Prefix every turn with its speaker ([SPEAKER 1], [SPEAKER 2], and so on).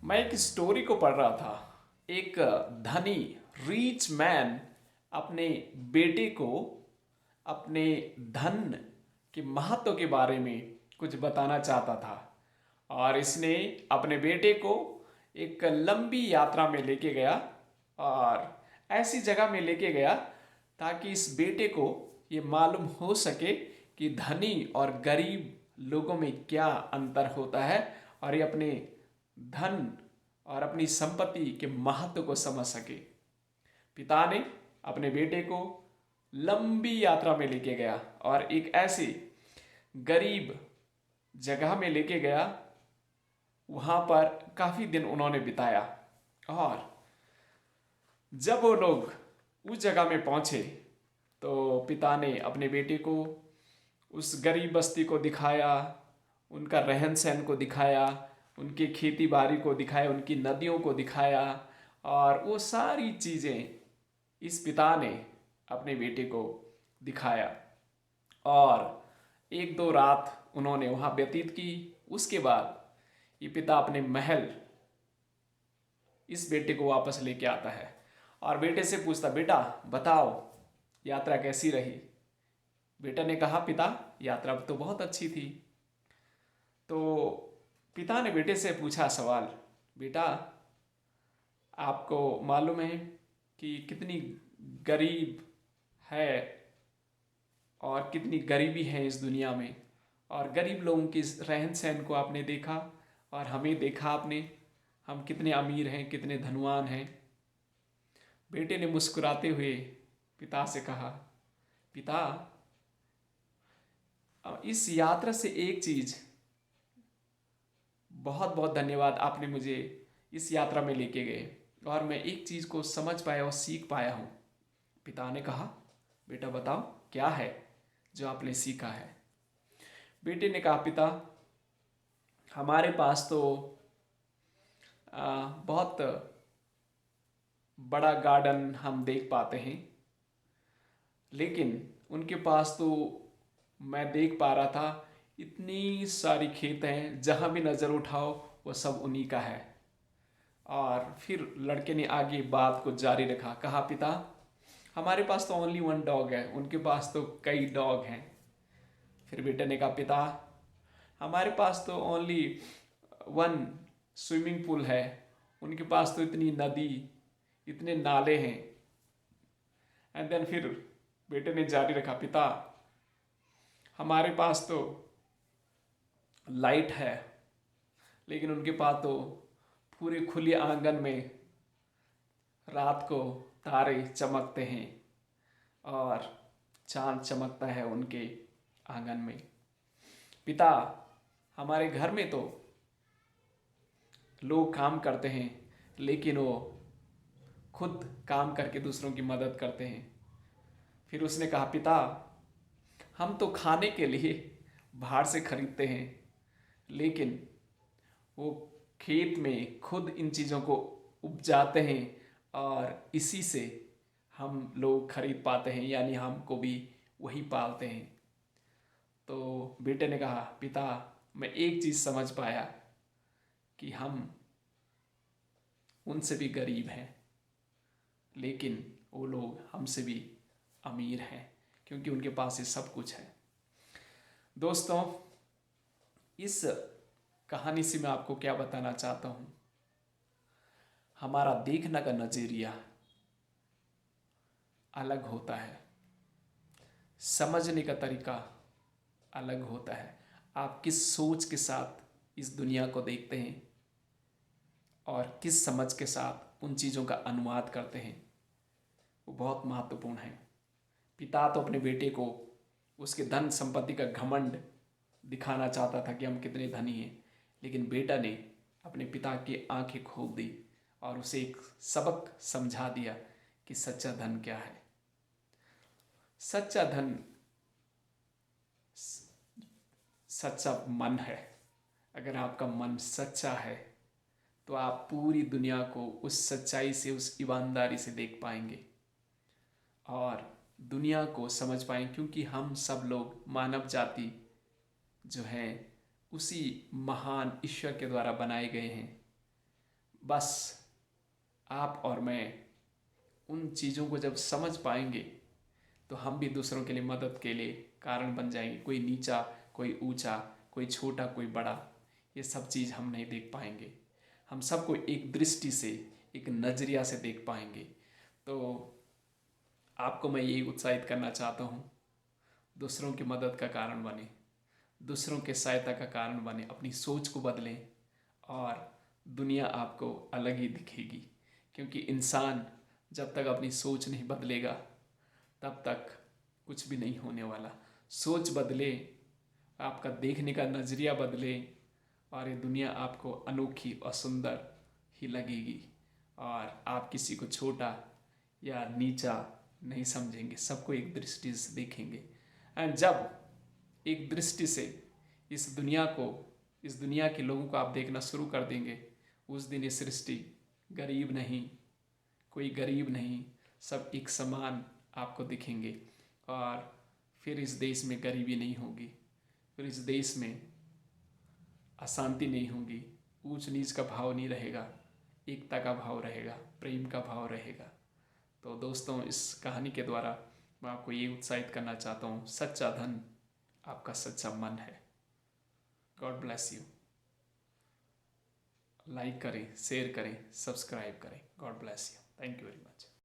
[SPEAKER 1] मैं एक स्टोरी को पढ़ रहा था। एक धनी रिच मैन अपने बेटे को अपने धन के महत्व के बारे में कुछ बताना चाहता था, और इसने अपने बेटे को एक लंबी यात्रा में लेके गया और ऐसी जगह में लेके गया ताकि इस बेटे को ये मालूम हो सके कि धनी और गरीब लोगों में क्या अंतर होता है, और ये अपने धन और अपनी संपत्ति के महत्व को समझ सके। पिता ने अपने बेटे को लंबी यात्रा में लेके गया और एक ऐसी गरीब जगह में लेके गया। वहां पर काफी दिन उन्होंने बिताया, और जब वो लोग उस जगह में पहुंचे तो पिता ने अपने बेटे को उस गरीब बस्ती को दिखाया, उनका रहन सहन को दिखाया, उनकी खेती बाड़ी को दिखाया, उनकी नदियों को दिखाया, और वो सारी चीज़ें इस पिता ने अपने बेटे को दिखाया। और एक दो रात उन्होंने वहाँ व्यतीत की। उसके बाद ये पिता अपने महल इस बेटे को वापस लेके आता है और बेटे से पूछता, बेटा बताओ यात्रा कैसी रही। बेटा ने कहा, पिता यात्रा तो बहुत अच्छी थी। तो पिता ने बेटे से पूछा सवाल, बेटा आपको मालूम है कि कितनी गरीब है और कितनी गरीबी है इस दुनिया में, और गरीब लोगों की रहन सहन को आपने देखा और हमें देखा आपने, हम कितने अमीर हैं, कितने धनवान हैं। बेटे ने मुस्कुराते हुए पिता से कहा, पिता इस यात्रा से एक चीज, बहुत बहुत धन्यवाद, आपने मुझे इस यात्रा में लेके गए और मैं एक चीज को समझ पाया और सीख पाया हूं। पिता ने कहा, बेटा बताओ क्या है जो आपने सीखा है। बेटे ने कहा, पिता हमारे पास तो बहुत बड़ा गार्डन हम देख पाते हैं, लेकिन उनके पास तो मैं देख पा रहा था इतनी सारी खेत हैं, जहाँ भी नज़र उठाओ वो सब उन्हीं का है। और फिर लड़के ने आगे बात को जारी रखा, कहा, पिता हमारे पास तो ओनली वन डॉग है, उनके पास तो कई डॉग हैं। फिर बेटे ने कहा, पिता हमारे पास तो ओनली वन स्विमिंग पूल है, उनके पास तो इतनी नदी, इतने नाले हैं। एंड देन फिर बेटे ने जारी रखा, पिता हमारे पास तो लाइट है, लेकिन उनके पास तो पूरे खुले आंगन में रात को तारे चमकते हैं और चांद चमकता है उनके आंगन में। पिता हमारे घर में तो लोग काम करते हैं, लेकिन वो खुद काम करके दूसरों की मदद करते हैं। फिर उसने कहा, पिता हम तो खाने के लिए बाहर से खरीदते हैं, लेकिन वो खेत में खुद इन चीज़ों को उपजाते हैं और इसी से हम लोग खरीद पाते हैं, यानी हमको भी वही पालते हैं। तो बेटे ने कहा, पिता मैं एक चीज़ समझ पाया कि हम उनसे भी गरीब हैं, लेकिन वो लोग हमसे भी अमीर हैं, क्योंकि उनके पास ये सब कुछ है। दोस्तों, इस कहानी से मैं आपको क्या बताना चाहता हूँ, हमारा देखने का नज़रिया अलग होता है, समझने का तरीका अलग होता है। आप किस सोच के साथ इस दुनिया को देखते हैं और किस समझ के साथ उन चीज़ों का अनुवाद करते हैं, वो बहुत महत्वपूर्ण है। पिता तो अपने बेटे को उसके धन संपत्ति का घमंड दिखाना चाहता था कि हम कितने धनी हैं, लेकिन बेटा ने अपने पिता की आंखें खोल दी और उसे एक सबक समझा दिया कि सच्चा धन क्या है। सच्चा धन सच्चा मन है। अगर आपका मन सच्चा है तो आप पूरी दुनिया को उस सच्चाई से, उस ईमानदारी से देख पाएंगे और दुनिया को समझ पाएंगे, क्योंकि हम सब लोग मानव जाति जो है उसी महान ईश्वर के द्वारा बनाए गए हैं। बस आप और मैं उन चीज़ों को जब समझ पाएंगे तो हम भी दूसरों के लिए मदद के लिए कारण बन जाएंगे। कोई नीचा, कोई ऊंचा, कोई छोटा, कोई बड़ा, ये सब चीज़ हम नहीं देख पाएंगे। हम सबको एक दृष्टि से, एक नज़रिया से देख पाएंगे। तो आपको मैं यही उत्साहित करना चाहता हूँ, दूसरों की मदद का कारण बने, दूसरों के सहायता का कारण बने, अपनी सोच को बदलें और दुनिया आपको अलग ही दिखेगी। क्योंकि इंसान जब तक अपनी सोच नहीं बदलेगा तब तक कुछ भी नहीं होने वाला। सोच बदले, आपका देखने का नज़रिया बदले और ये दुनिया आपको अनोखी और सुंदर ही लगेगी और आप किसी को छोटा या नीचा नहीं समझेंगे, सबको एक दृष्टि से देखेंगे। एंड जब एक दृष्टि से इस दुनिया को, इस दुनिया के लोगों को आप देखना शुरू कर देंगे, उस दिन ये सृष्टि गरीब नहीं, कोई गरीब नहीं, सब एक समान आपको दिखेंगे। और फिर इस देश में गरीबी नहीं होगी, फिर इस देश में अशांति नहीं होगी, ऊंच नीच का भाव नहीं रहेगा, एकता का भाव रहेगा, प्रेम का भाव रहेगा। तो दोस्तों, इस कहानी के द्वारा मैं आपको ये उत्साहित करना चाहता हूँ, सच्चा धन आपका सच्चा मन है। God bless you. लाइक करें, शेयर करें, सब्सक्राइब करें। God bless you. Thank you very much.